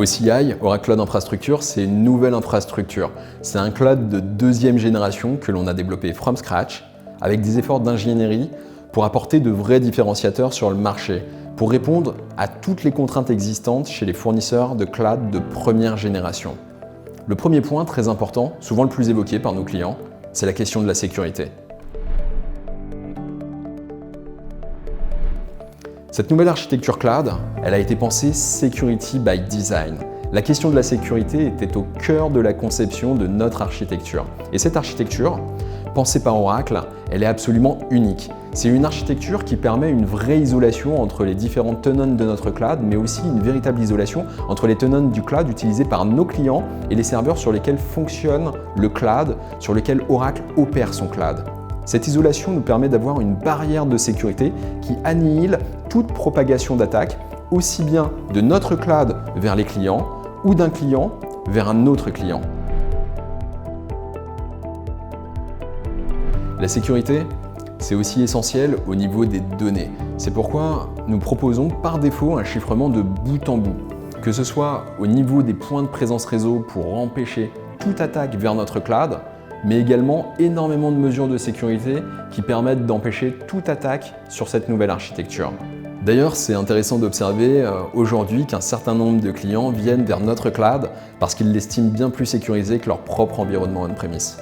OCI, Oracle Cloud Infrastructure, c'est une nouvelle infrastructure. C'est un cloud de deuxième génération que l'on a développé from scratch, avec des efforts d'ingénierie pour apporter de vrais différenciateurs sur le marché, pour répondre à toutes les contraintes existantes chez les fournisseurs de cloud de première génération. Le premier point, très important, souvent le plus évoqué par nos clients, c'est la question de la sécurité. Cette nouvelle architecture cloud, elle a été pensée Security by Design. La question de la sécurité était au cœur de la conception de notre architecture. Et cette architecture, pensée par Oracle, elle est absolument unique. C'est une architecture qui permet une vraie isolation entre les différentes tenants de notre cloud, mais aussi une véritable isolation entre les tenants du cloud utilisés par nos clients et les serveurs sur lesquels fonctionne le cloud, sur lesquels Oracle opère son cloud. Cette isolation nous permet d'avoir une barrière de sécurité qui annihile toute propagation d'attaque, aussi bien de notre cloud vers les clients ou d'un client vers un autre client. La sécurité, c'est aussi essentiel au niveau des données. C'est pourquoi nous proposons par défaut un chiffrement de bout en bout, que ce soit au niveau des points de présence réseau pour empêcher toute attaque vers notre cloud, mais également énormément de mesures de sécurité qui permettent d'empêcher toute attaque sur cette nouvelle architecture. D'ailleurs, c'est intéressant d'observer aujourd'hui qu'un certain nombre de clients viennent vers notre cloud parce qu'ils l'estiment bien plus sécurisé que leur propre environnement on-premise.